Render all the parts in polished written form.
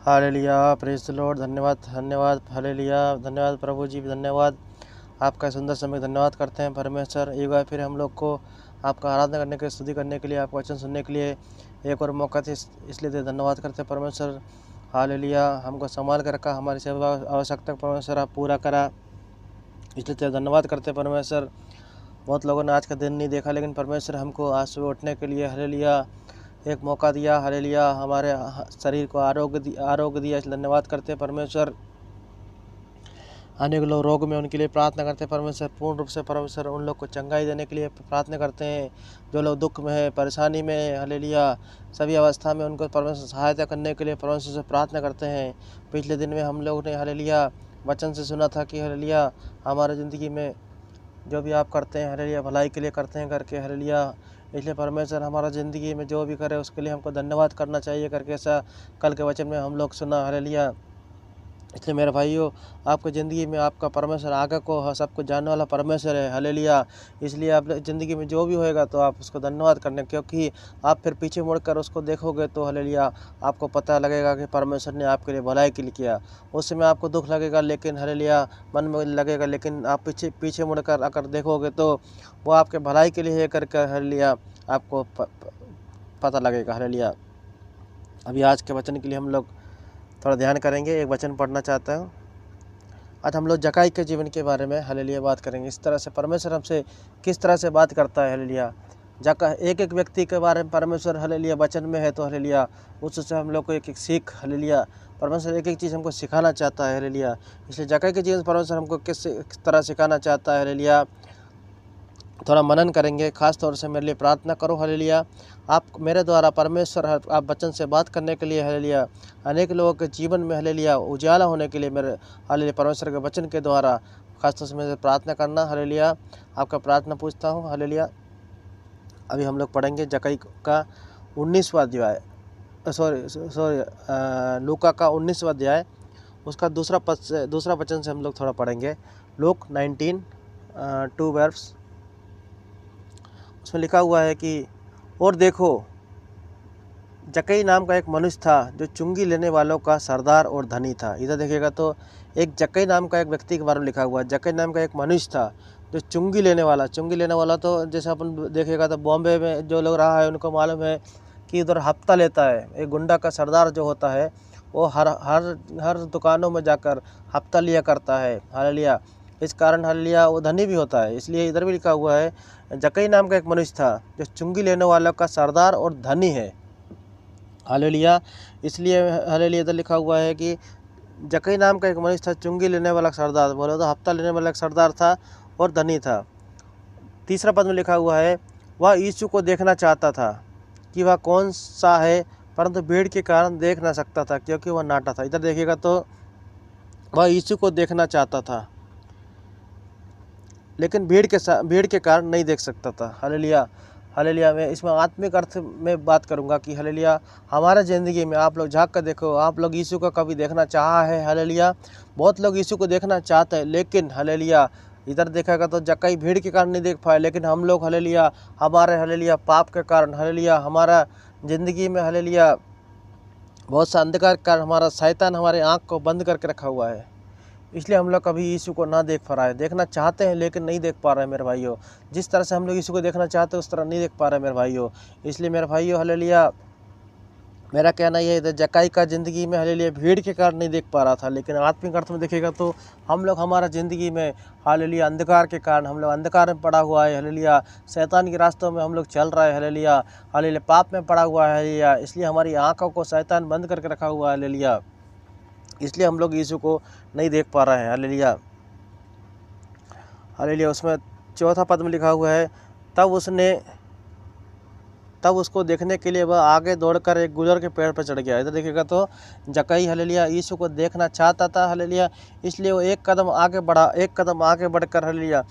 Hallelujah, praise the Lord. धन्यवाद, धन्यवाद, hallelujah, धन्यवाद प्रभु जी, धन्यवाद। आपका सुंदर समय धन्यवाद करते हैं परमेश्वर। एक बार फिर हम लोग को आपका आराधना करने के लिए, स्तुति करने के लिए, आपका वचन सुनने के लिए एक और मौका थे, इसलिए तो धन्यवाद करते हैं परमेश्वर। हालेलुया, हमको संभाल कर रखा, हमारी सेवा आवश्यकता परमेश्वर आप पूरा करा, इसलिए तो धन्यवाद करते हैं परमेश्वर। बहुत लोगों ने आज का दिन नहीं देखा, लेकिन परमेश्वर हमको आज सुबह उठने के लिए हालेलुया एक मौका दिया। हालेलुया, हमारे शरीर को आरोग्य दिया, इसलिए धन्यवाद करते हैं परमेश्वर। अनेक लोग रोग में, उनके लिए प्रार्थना करते हैं परमेश्वर। पूर्ण रूप से परमेश्वर उन लोग को चंगाई देने के लिए प्रार्थना करते हैं। जो लोग दुख में है, परेशानी में है, हालेलुया, सभी अवस्था में उनको परमेश्वर सहायता करने के लिए परमेश्वर से प्रार्थना करते हैं। पिछले दिन में हम लोग ने हालेलुया वचन से सुना था कि हालेलुया हमारे ज़िंदगी में जो भी आप करते हैं हालेलुया भलाई के लिए करते हैं करके, हालेलुया। इसलिए परमेश्वर हमारा ज़िंदगी में जो भी करे उसके लिए हमको धन्यवाद करना चाहिए करके, ऐसा कल के वचन में हम लोग सुना, हालेलुया। इसलिए मेरे भाइयों, आपकी ज़िंदगी में आपका परमेश्वर आगे को सब कुछ जानने वाला परमेश्वर है, हालेलुया। इसलिए आप ज़िंदगी में जो भी होएगा तो आप उसको धन्यवाद करने, क्योंकि आप फिर पीछे मुड़कर उसको देखोगे तो हालेलुया आपको पता लगेगा कि परमेश्वर ने आपके लिए भलाई के लिए किया। उस समय आपको दुख लगेगा, लेकिन हालेलुया मन में लगेगा, लेकिन आप पीछे मुड़कर अगर देखोगे तो वो आपके भलाई के लिए है करके, हालेलुया आपको पता लगेगा, हालेलुया। अभी आज के वचन के लिए हम लोग थोड़ा ध्यान करेंगे। एक वचन पढ़ना चाहता हूँ। आज हम लोग जक्कई के जीवन के बारे में हालेलुया बात करेंगे। इस तरह से परमेश्वर हमसे किस तरह से बात करता है, हालेलुया। एक एक व्यक्ति के बारे में परमेश्वर हालेलुया वचन में है, तो हालेलुया उससे हम लोग को एक एक सीख, हालेलुया परमेश्वर एक एक चीज़ हमको सिखाना चाहता है, हालेलुया। इसलिए जक्कई के जीवन परमेश्वर हमको किस तरह सिखाना चाहता है, हालेलुया, थोड़ा मनन करेंगे। खास तौर से मेरे लिए प्रार्थना करो, हालेलुया। आप मेरे द्वारा परमेश्वर आप वचन से बात करने के लिए, हालेलुया, अनेक लोगों के जीवन में हालेलुया उजाला होने के लिए मेरे हालेलुया परमेश्वर के वचन के द्वारा खास तौर से मेरे प्रार्थना करना, हालेलुया। आपका प्रार्थना पूछता हूँ, हालेलुया। अभी हम लोग पढ़ेंगे जक्कई का 19वां अध्याय, लूका का 19वां अध्याय, उसका दूसरा वचन से हम लोग थोड़ा पढ़ेंगे। लूक 19:2 वर्स, उसमें लिखा हुआ है कि और देखो, जक्कई नाम का एक मनुष्य था जो चुंगी लेने वालों का सरदार और धनी था। इधर देखिएगा तो एक जक्कई नाम का एक व्यक्ति के बारे में लिखा हुआ है। जक्कई नाम का एक मनुष्य था जो चुंगी लेने वाला तो जैसे अपन देखिएगा तो बॉम्बे में जो लोग रहा है उनको मालूम है कि उधर हफ्ता लेता है। एक गुंडा का सरदार जो होता है वो हर दुकानों में जाकर हफ्ता लिया करता है, हालेलुया। इस कारण हालेलुया वो धनी भी होता है। इसलिए इधर भी लिखा हुआ है जक्कई नाम का एक मनुष्य था जो चुंगी लेने वालों का सरदार और धनी है, हालेलुया। इसलिए हालेलुया इधर लिखा हुआ है कि जक्कई नाम का एक मनुष्य था, चुंगी लेने वाला सरदार, बोले तो हफ्ता लेने वाला एक सरदार था और धनी था। तीसरा पद में लिखा हुआ है वह यीशु को देखना चाहता था कि वह कौन सा है, परंतु भीड़ के कारण देख ना सकता था क्योंकि वह नाटा था। इधर देखिएगा तो वह यीशु को देखना चाहता था, लेकिन भीड़ के कारण नहीं देख सकता था, हालेलुया। हालेलुया, मैं इसमें आत्मिक अर्थ में बात करूंगा कि हालेलुया हमारे ज़िंदगी में आप लोग झांक कर देखो, आप लोग यीशु को कभी देखना चाहा है, हालेलुया। बहुत लोग यीशु को देखना चाहते हैं, लेकिन हालेलुया इधर देखेगा तो जक्कई भीड़ के कारण नहीं देख पाए, लेकिन हम लोग हालेलुया हमारे हालेलुया पाप के कारण, हालेलुया हमारा ज़िंदगी में हालेलुया बहुत सा अंधकार के कारण हमारा शैतान हमारे आँख को बंद करके रखा हुआ है। इसलिए हम लोग कभी यीशु को ना देख पा रहा है। देखना चाहते हैं लेकिन नहीं देख पा रहे हैं मेरे भाइयों। जिस तरह से हम लोग यीशु को देखना चाहते हैं उस तरह नहीं देख पा रहे हैं मेरे भाइयों। इसलिए मेरे भाइयों हालेलुया मेरा कहना यह है, जक्कई का ज़िंदगी में हालेलुया भीड़ के कारण नहीं देख पा रहा था, लेकिन आत्मिक अर्थ में देखेगा तो हम लोग हमारा ज़िंदगी में हालेलुया अंधकार के कारण हम लोग अंधकार में पड़ा हुआ है, हालेलुया शैतान के रास्तों में हम लोग चल रहा है, हालेलुया हालेलुया पाप में पड़ा हुआ है, हालेलुया। इसलिए हमारी आँखों को शैतान बंद करके रखा हुआ है, हालेलुया। इसलिए हम लोग यीशु को नहीं देख पा रहे हैं, हालेलुया हालेलुया। उसमें चौथा पद में लिखा हुआ है तब उसको देखने के लिए वह आगे दौड़कर एक गुलर के पेड़ पर चढ़ गया। इधर देखिएगा तो जक्कई हालेलुया यीशु को देखना चाहता था, हालेलुया। इसलिए वो एक कदम आगे बढ़कर हालेलुया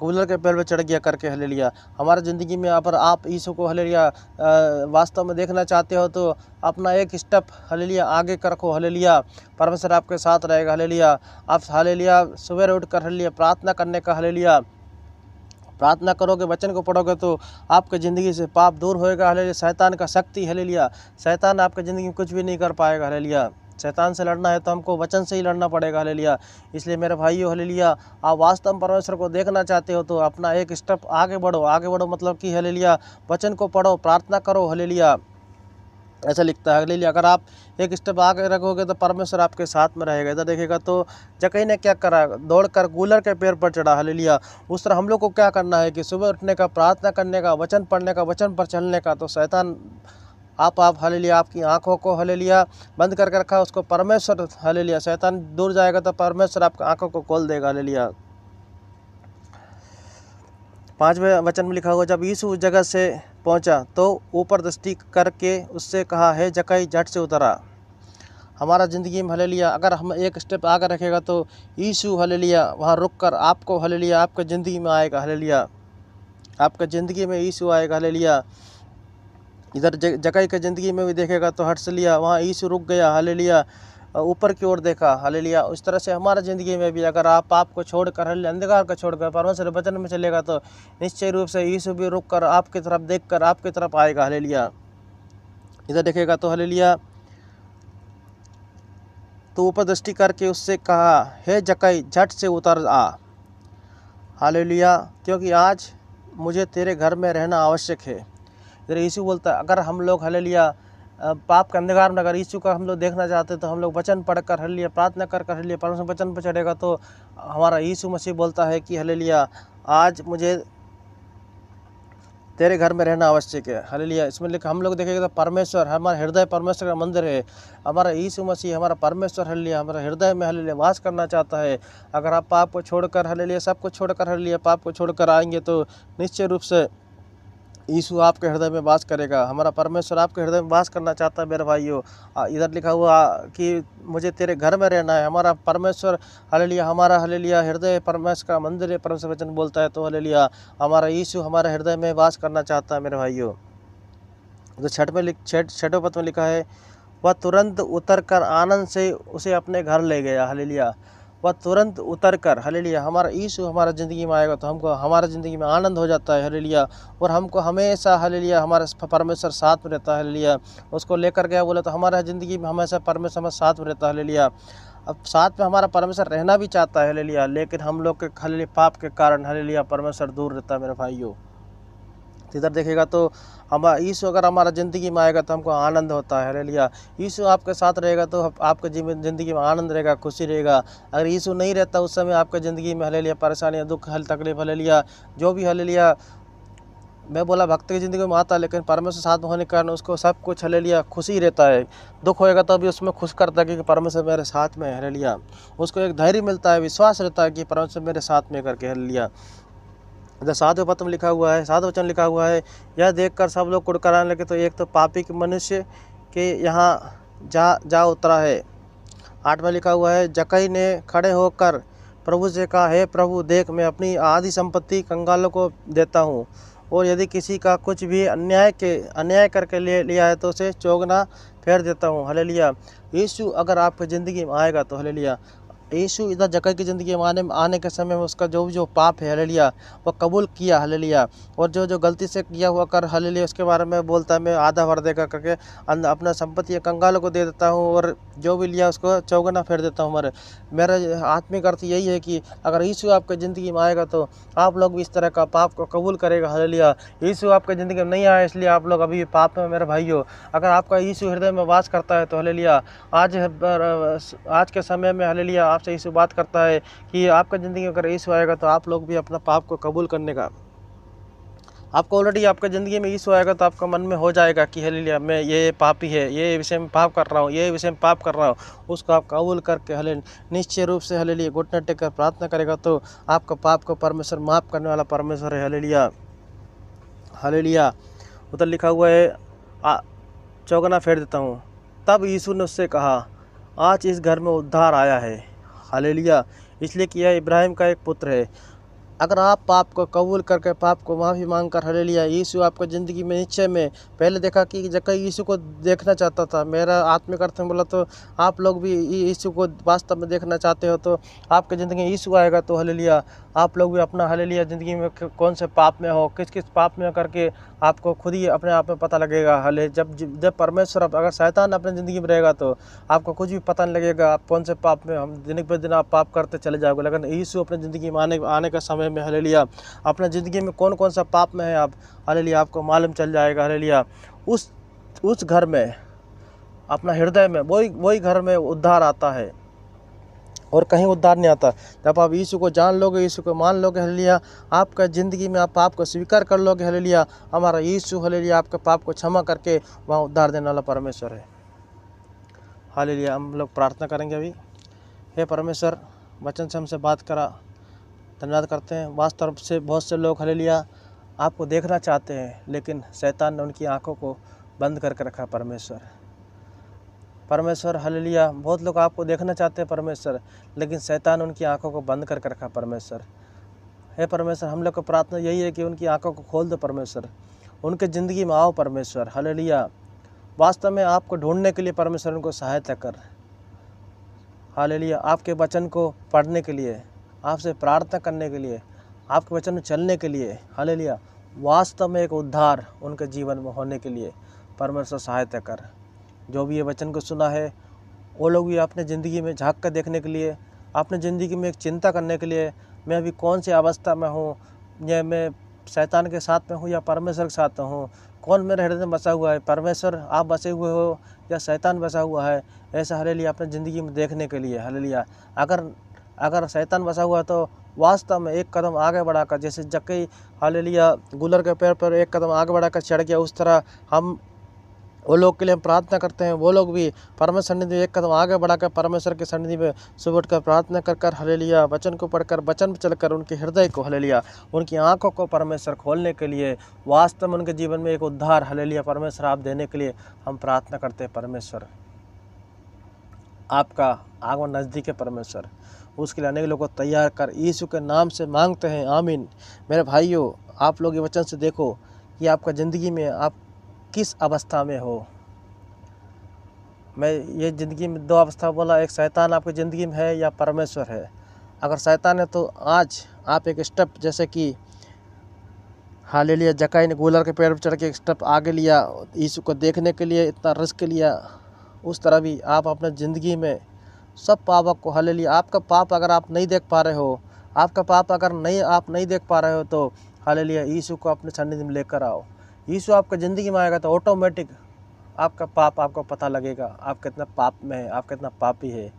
गुलर के पेड़ पर चढ़ गया करके, हालेलुया। हमारे ज़िंदगी में अगर आप यीशु को हालेलुया वास्तव में देखना चाहते हो तो अपना एक स्टेप हालेलुया आगे कर रखो, हालेलुया। परमेश्वर आपके साथ रहेगा, हालेलुया। आप हालेलुया सवेरे उठकर हालेलुया प्रार्थना करने का, हालेलुया प्रार्थना करोगे, वचन को पढ़ोगे तो आपके ज़िंदगी से पाप दूर होएगा, हालेलुया। शैतान का शक्ति, हालेलुया शैतान आपके ज़िंदगी में कुछ भी नहीं कर पाएगा, हालेलुया। शैतान से लड़ना है तो हमको वचन से ही लड़ना पड़ेगा। हालेलुया। इसलिए मेरे भाइयों, हालेलुया, आप वास्तव में परमेश्वर को देखना चाहते हो तो अपना एक स्टेप आगे बढ़ो मतलब कि हालेलुया वचन को पढ़ो, प्रार्थना करो। हालेलुया, ऐसा लिखता है। हालेलुया, अगर आप एक स्टेप आगे रखोगे तो परमेश्वर आपके साथ में रहेगा। इधर देखिएगा तो जक्कई ने क्या करा, दौड़कर गूलर के पैर पर चढ़ा। हालेलुया, उस तरह हम लोग को क्या करना है कि सुबह उठने का, प्रार्थना करने का, वचन पढ़ने का, वचन पर चलने का। तो शैतान आप हालेलुया आपकी आंखों को हालेलुया बंद करके रखा, उसको परमेश्वर हालेलुया, शैतान दूर जाएगा तो परमेश्वर आपकी आंखों को खोल देगा। हालेलुया। 5वें वचन में लिखा हुआ, जब यीशु उस जगह से पहुंचा तो ऊपर दृष्टि करके उससे कहा, हे जक्कई, झट से उतरा। हमारा ज़िंदगी में हालेलुया अगर हम एक स्टेप आगे रखेगा तो यीशु हालेलुया वहाँ रुक कर आपको हालेलुया आपके ज़िंदगी में आएगा। हालेलुया, आपके ज़िंदगी में यीशु आएगा। हालेलुया, इधर जक्कई के ज़िंदगी में भी देखेगा तो हट से लिया, वहाँ यीशु रुक गया। हालेलुया, ऊपर की ओर देखा। हालेलुया, उस तरह से हमारा ज़िंदगी में भी अगर आप पाप को छोड़कर, हालेलुया, अंधकार को छोड़कर परमेश्वर के वचन में चलेगा तो निश्चय रूप से यीशु भी रुक कर आपकी तरफ देख कर आपकी तरफ आएगा। हालेलुया, इधर देखेगा तो हालेलुया, तो ऊपर दृष्टि करके उससे कहा, हे जक्कई, झट से उतर आ। हालेलुया, क्योंकि आज मुझे तेरे घर में रहना आवश्यक है। इधर यीशु बोलता है, अगर हम लोग हालेलुया पाप के अंधकार में अगर यीशु का हम लोग देखना चाहते हैं तो हम लोग वचन पढ़कर, हालेलुया, प्रार्थना कर हालेलुया परमेश्वर वचन पर चढ़ेगा तो हमारा यीशु मसीह बोलता है कि हालेलुया आज मुझे तेरे घर में रहना आवश्यक है। हालेलुया, इसमें लिखा हम लोग देखेंगे तो परमेश्वर, हमारा हृदय परमेश्वर का मंदिर है। हमारा यीशु मसीह, हमारा परमेश्वर हालेलुया हमारा हृदय में हालेलुया वास करना चाहता है। अगर आप पाप को छोड़कर हालेलुया सब कुछ छोड़कर हालेलुया पाप को छोड़कर आएंगे तो निश्चय रूप से यीशु आपके हृदय में वास करेगा। हमारा परमेश्वर आपके हृदय में वास करना चाहता है। मेरे भाइयों, इधर लिखा हुआ कि मुझे तेरे घर में रहना है। हमारा परमेश्वर हालेलुया, हमारा हालेलुया हृदय परमेश्वर का मंदिर है। परमेश्वर वचन बोलता है तो हालेलुया हमारा यीशु हमारे हृदय में वास करना चाहता है। मेरे भाइयों, तो छठवें पद में लिखा है, वह तुरंत उतर कर आनंद से उसे अपने घर ले गया। हालेलुया, वह तुरंत उतर कर, हालेलुया, हमारा यीशु हमारा ज़िंदगी में आएगा तो हमको हमारा ज़िंदगी में आनंद हो जाता है। हालेलुया, और हमको हमेशा हालेलुया हमारा परमेश्वर साथ में रहता है। हालेलुया, उसको लेकर गया बोले तो हमारा ज़िंदगी में हमेशा परमेश्वर हमारे साथ में रहता है। हालेलुया, अब साथ में हमारा परमेश्वर रहना भी चाहता है। हालेलुया, लेकिन हम लोग के हालेलुया पाप के कारण हालेलुया परमेश्वर दूर रहता है। मेरे भाइयों, इधर देखेगा तो हमारा यीशु अगर हमारा ज़िंदगी में आएगा तो हमको आनंद होता है। हालेलुया, यीशु आपके साथ रहेगा तो आपके ज़िंदगी में आनंद रहेगा, खुशी रहेगा। अगर यीशु नहीं रहता उस समय आपके ज़िंदगी में हालेलुया परेशानियाँ, दुख, तकलीफ, हालेलुया जो भी हालेलुया मैं बोला भक्त की ज़िंदगी में आता है, लेकिन परमेश्वर साथ में होने के कारण उसको सब कुछ हालेलुया खुशी रहता है। दुख होएगा तो भी उसमें खुश करता है कि परमेश्वर मेरे साथ में है। हालेलुया, उसको एक धैर्य मिलता है, विश्वास रहता है कि परमेश्वर मेरे साथ में करके। हालेलुया, इधर 7वें पद में लिखा हुआ है, 7वां वचन लिखा हुआ है, यह देखकर सब लोग कुड़कुड़ाने लगे तो एक तो पापी के मनुष्य के यहाँ जा उतरा है। 8वां लिखा हुआ है, जक्कई ने खड़े होकर प्रभु से कहा, हे प्रभु, देख मैं अपनी आधी संपत्ति कंगालों को देता हूँ, और यदि किसी का कुछ भी अन्याय करके ले लिया है तो उसे चौगुना फेर देता हूँ। हालेलुया, यीशु अगर आपकी ज़िंदगी में आएगा तो हालेलुया यीशु इधर जक्कई की ज़िंदगी में आने के समय में उसका जो पाप है हालेलुया वो कबूल किया। हालेलुया, और जो गलती से किया हुआ कर हालेलुया उसके बारे में बोलता है, मैं आधा भर देगा करके अपना संपत्ति कंगालों को दे देता हूँ, और जो भी लिया उसको चौगुना फेर देता हूँ। मेरा आत्मिक अर्थ यही है कि अगर यीशु आपकी ज़िंदगी में आएगा तो आप लोग भी इस तरह का पाप को कबूल करेगा। हालेलुया, यीशु आपकी ज़िंदगी में नहीं आया इसलिए आप लोग अभी पाप में। मेरे भाइयों, अगर आपका यीशु हृदय में वास करता है तो हालेलुया आज के समय में हालेलुया आपसे यीशु बात करता है कि आपका ज़िंदगी में अगर यीशु आएगा तो आप लोग भी अपना पाप को कबूल करने का, आपको ऑलरेडी आपके ज़िंदगी में यीशु आएगा तो आपका मन में हो जाएगा कि हालेलुया मैं ये पापी है, ये विषय में पाप कर रहा हूँ, ये विषय में पाप कर रहा हूँ, उसको आप कबूल करके हालेलुया निश्चय रूप से हालेलुया घुटने टेक कर प्रार्थना करेगा तो आपका पाप को परमेश्वर माफ़ करने वाला परमेश्वर है। हालेलुया, हालेलुया, उधर लिखा हुआ है चौगुना फेर देता हूँ। तब यीशु ने उससे कहा, आज इस घर में उद्धार आया है। हालेलुया, इसलिए कि यह इब्राहिम का एक पुत्र है। अगर आप पाप को कबूल करके पाप को माफ़ी मांग कर हालेलुया, यीशु आपको ज़िंदगी में निश्चय में पहले देखा कि जक्कई यीशु को देखना चाहता था। मेरा आत्मिक अर्थ में बोला तो आप लोग भी यीशु को वास्तव में देखना चाहते हो तो आपकी ज़िंदगी में यीशु आएगा तो हालेलुया आप लोग भी अपना हालेलुया ज़िंदगी में कौन से पाप में हो, किस किस पाप में करके आपको खुद ही अपने आप में पता लगेगा। हाले जब परमेश्वर अगर शैतान अपनी ज़िंदगी में रहेगा तो आपको कुछ भी पता नहीं लगेगा आप कौन से पाप में हम दिन पर दिन आप पाप करते चले जाओगे। लेकिन यीशु अपनी ज़िंदगी में आने का समय में हालेलुया अपने ज़िंदगी में कौन कौन सा पाप में है आप हालेलुया आपको मालूम चल जाएगा। हालेलुया उस घर में अपना हृदय में वही घर में उद्धार आता है और कहीं उद्धार नहीं आता। जब आप यीशु को जान लोगे, यीशु को मान लोगे हालेलुया आपका ज़िंदगी में आप पाप को स्वीकार कर लोगे हालेलुया हमारा यीशु हालेलुया आपके पाप को क्षमा करके वहाँ उद्धार देने वाला परमेश्वर है। हालेलुया हम लोग प्रार्थना करेंगे अभी। हे परमेश्वर वचन से हमसे बात करा, धन्यवाद करते हैं। वास्तव से बहुत से लोग हालेलुया आपको देखना चाहते हैं लेकिन शैतान ने उनकी आंखों को बंद करके रखा। परमेश्वर हालेलुया बहुत लोग आपको देखना चाहते हैं परमेश्वर, लेकिन शैतान उनकी आंखों को बंद करके रखा परमेश्वर। हे परमेश्वर हम लोग को प्रार्थना यही है कि उनकी आंखों को खोल दो परमेश्वर, उनके ज़िंदगी में आओ परमेश्वर। हालेलुया वास्तव में आपको ढूंढने के लिए परमेश्वर उनको सहायता कर। हालेलुया आपके वचन को पढ़ने के लिए, आपसे प्रार्थना करने के लिए, आपके वचन में चलने के लिए हालेलुया वास्तव में एक उद्धार उनके जीवन में होने के लिए परमेश्वर सहायता कर। जो भी ये वचन को सुना है वो लोग भी अपने ज़िंदगी में झांक कर देखने के लिए, अपने ज़िंदगी में एक चिंता करने के लिए मैं अभी कौन सी अवस्था में हूँ, या मैं शैतान के साथ में हूँ या परमेश्वर के साथ में हूँ, कौन मेरे हृदय में बसा हुआ है, परमेश्वर आप बसे हुए हो या शैतान बसा हुआ है। ऐसा हालेलुया अपने ज़िंदगी में देखने के लिए हालेलुया अगर शैतान बसा हुआ है तो वास्तव में एक कदम आगे बढ़ाकर, जैसे जक्कई हालेलुया गुलर के पैर पर एक कदम आगे बढ़ाकर चढ़ गया, उस तरह हम वो लोग के लिए हम प्रार्थना करते हैं। वो लोग भी परमेश्वर सन्निधि में एक कदम आगे बढ़ाकर परमेश्वर के सन्निधि में सुबह उठकर प्रार्थना कर हालेलुया वचन को पढ़कर वचन पर चलकर उनके हृदय को हालेलुया उनकी आंखों को परमेश्वर खोलने के लिए वास्तव में उनके जीवन में एक उद्धार हालेलुया परमेश्वर आप देने के लिए हम प्रार्थना करते हैं। परमेश्वर आपका आगमन नज़दीक है परमेश्वर, उसके लिए अनेक लोगों को तैयार कर यीशु के नाम से मांगते हैं, आमीन। मेरे भाइयों आप लोग ये वचन से देखो कि आपका ज़िंदगी में आप किस अवस्था में हो। मैं ये ज़िंदगी में दो अवस्था बोला, एक शैतान आपकी ज़िंदगी में है या परमेश्वर है। अगर शैतान है तो आज आप एक स्टेप, जैसे कि हालेलुया जक्कई ने गूलर के पैर पर चढ़ के एक स्टेप आगे लिया यीशु को देखने के लिए, इतना रिस्क लिया, उस तरह भी आप अपने ज़िंदगी में सब पापों को हालेलुया आपका पाप अगर आप नहीं देख पा रहे हो, आपका पाप अगर आप नहीं देख पा रहे हो तो हालेलुया यीशु को अपने सन्निधि में लेकर आओ। यीशु आपका ज़िंदगी में आएगा तो ऑटोमेटिक आपका पाप आपको पता लगेगा, आप कितना पाप में है, आप कितना पापी है।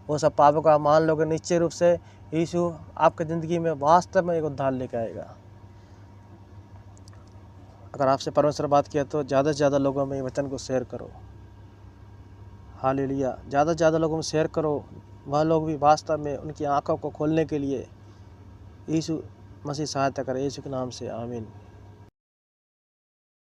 वो सब पापों का मान लोगे निश्चय रूप से यीशु आपकी ज़िंदगी में वास्तव में एक उद्धार लेकर आएगा। अगर आपसे परमेश्वर बात किया तो ज़्यादा से ज़्यादा लोगों में ये वचन को शेयर करो। हालेलुया ज़्यादा से ज़्यादा लोगों में शेयर करो, वह लोग भी वास्तव में उनकी आंखों को खोलने के लिए यीशु मसीह सहायता करे। यीशु के नाम से आमीन।